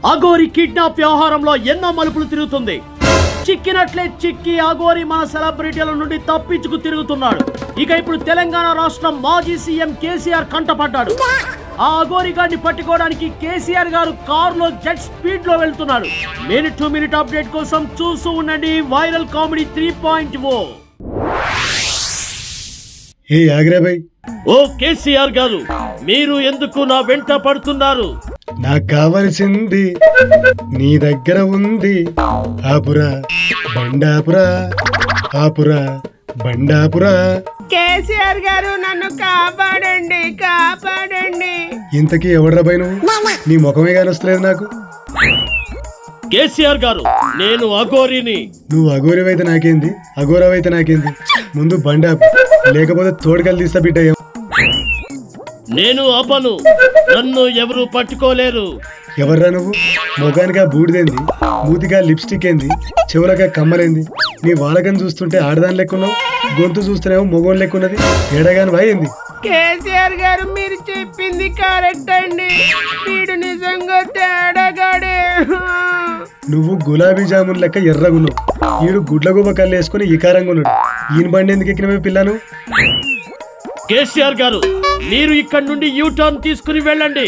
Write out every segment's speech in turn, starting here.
Aghori kidnap వ్యవహారంలో ఎన్నో మలుపులు తిరుగుతుంది. చిక్కినట్లే చిక్కి అఘోరి మన సెలబ్రిటీల నుండి తప్పించుకు తిరుగుతున్నాడు. ఇక ఇప్పుడు తెలంగాణ రాష్ట్రం మాజీ సీఎం కేసీఆర్ కంటపడ్డాడు. ఆ అఘోరి గారిని పట్టుకోవడానికి కేసీఆర్ గారు కారులో జెట్ స్పీడ్ లో వెళ్తున్నాడు. మినిట్ టు మినిట్ అప్డేట్ కోసం చూస్తూ ఉండండి వైరల్ కామెడీ 3.0. ఏ ఆగ్రాబాయ్, ఓ కేసీఆర్ గారు, మీరు ఎందుకు నా వెంట పడుతున్నారు? నాకు కావలసింది నీ దగ్గర ఉంది. ఆపురా బండాపురా, ఆపురా బండాపురా. కేసీఆర్ గారు నన్ను కాపాడండి, కాపాడండి. ఇంతకీ ఎవడ్రాబాయ్ నువ్వు? నీ ముఖమే కానొస్తలేదు నాకు. కేసీఆర్ గారు, నేను అఘోరిని. నువ్వు అఘోరివైతే నాకేంది, అఘోరవైతే నాకేంది? ముందు బండాపు, లేకపోతే తోడుకలు తీస్తా బిడ్డ. నేను ఆపను, నన్ను ఎవరు పట్టుకోలేరు. ఎవర్రా నువ్వు? మొగానిగా బూడిదేంది, మూతిగా లిప్స్టిక్ ఏంది, చెవులగా కమ్మలేంది? నీ వాలకం చూస్తుంటే ఆడదాని లెక్కున్నావు, గొంతు చూస్తేనేమో మొగోని లెక్కున్నది. ఏడగాని వాయింది. కేసీఆర్ గారు మీరు చెప్పింది కరెక్ట్ అండి. వీడు నిజంగా తేడాగాడే. నువ్వు గులాబీ జామున్ లెక్క ఎర్రగున్నావు, ఈడు గుడ్లగూబ కళ్ళు వేసుకుని ఇకారంగా ఉన్నాడు. ఈయన బండి ఎందుకు ఎక్కినవే పిల్లను? కేసీఆర్ గారు, మీరు ఇక్కడ నుండి యూ టర్న్ తీసుకుని వెళ్ళండి.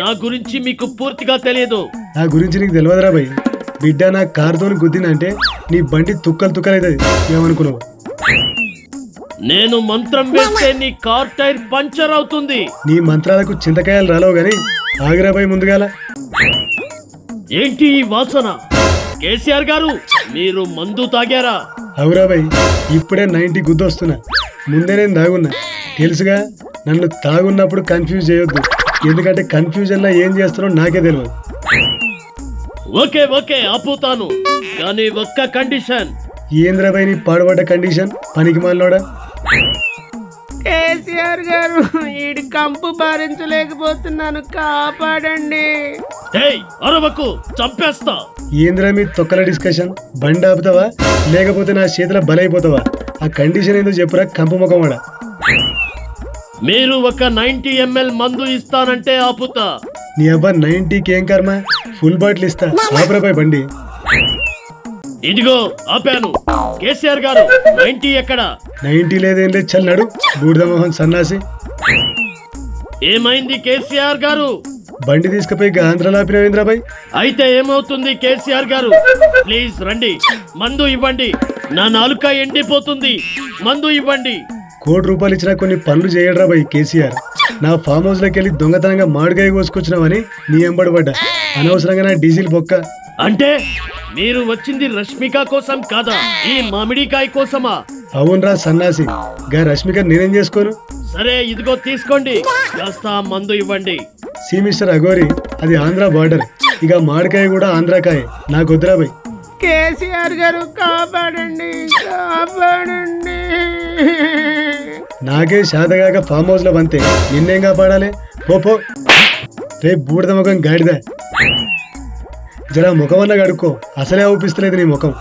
నా గురించి మీకు పూర్తిగా తెలియదు. నా గురించి నీకు తెలియదురా భయ్. బిడ్డ నా కారుతోని గుద్దిందంటే నీ బండి తుక్కలు తుక్కలైతుంది. ఏమనుకున్నావు? నేను మంత్రం వేస్తే నీ కార్ టైర్ పంచర్ అవుతుంది. నీ మంత్రాలకు చింతకాయలు రాలవు గాని ఆగ్రాబాయ్ ముందుగాల. ఏంటి ఈ వాసన? కేసీఆర్ గారు, మీరు మందు తాగారా? అవురాబాయ్, ఇప్పుడే 90 గుద్దొస్తున్నా. ముందే నేను తాగున్నా తెలుసుగా. నన్ను తాగున్నప్పుడు కన్ఫ్యూజ్ చేయొద్దు, ఎందుకంటే కన్ఫ్యూజన్ లో ఏం చేస్తానో నాకే తెలియదు. ఓకే ఓకే ఆపుతాను, కానీ ఒక్క కండిషన్. ఏంద్రాబాయ్ నీ పాడుపడ్డ కండిషన్? పనికి మాలోడా. కేసీఆర్ గారు, ఈడి కంపు భరించలేకపోతున్నాను, కాపాడండి. ఏయ్ అరవకు, చంపేస్తా. ఏంద్రా మీ తొక్కల డిస్కషన్? బండి ఆపుతావా లేకపోతే నా చేతిలో బలైపోతావా? ఆ కండిషన్ ఏందో చెప్పురా కంపు ముఖమాడా. మీరు ఒక 90 ml మందు ఇస్తానంటే ఆపుతా. నీ అబ్బా 90కి ఏం కర్మ, ఫుల్ బాటిల్ ఇస్తా. ఆపరాబాయ్ బండి. ఇదిగో ఆపాను. కేసీఆర్ గారు, 90 ఎక్కడ? 90 లేదేం లేదు, చల్లడు బూడిదమోహన్ సన్నాసి. ఏమైంది కేసీఆర్ గారు? బండి తీసుకుపోయి ఆంధ్రలో ఆపినవేంద్రాబాయ్. అయితే ఏమవుతుంది కేసీఆర్ గారు? ప్లీజ్ రండి, మందు ఇవ్వండి. నా నాలుక ఎండిపోతుంది, మందు ఇవ్వండి. ₹1 ఇచ్చినా కొన్ని పనులు చేయడరా బాయ్ కేసీఆర్. నా ఫామ్ హౌస్ లోకి వెళ్ళి దొంగతనంగా మామిడికాయ కోసుకొచ్చినావని నీ ఎంబడి పడ్డా. అనవసరంగా నా డీజిల్ బొక్క. అంటే మీరు వచ్చింది రష్మిక కోసం కాదా, ఈ మామిడికాయ కోసమా? అవునరా సన్నాసి, గా రష్మిక నేనేం చేసుకోను? సరే ఇదిగో తీసుకోండి, కాస్త మందు ఇవ్వండి. సి మిస్టర్ అఘోరి, అది ఆంధ్ర బార్డర్. ఇక మామిడికాయ కూడా ఆంధ్రాకాయ. నాకు వద్దురా బాయ్. కేసీఆర్ గారు కాపాడండి, కాపాడండి. నాకే శాతగాక ఫామ్ హౌస్ లో వంతే, నిన్నేం కాపాడాలి? పో రేపు బూడిద ముఖం గాడిద. జరా ముఖమన్నా కడుక్కో, అసలే ఊపిస్తలేదు నీ ముఖం.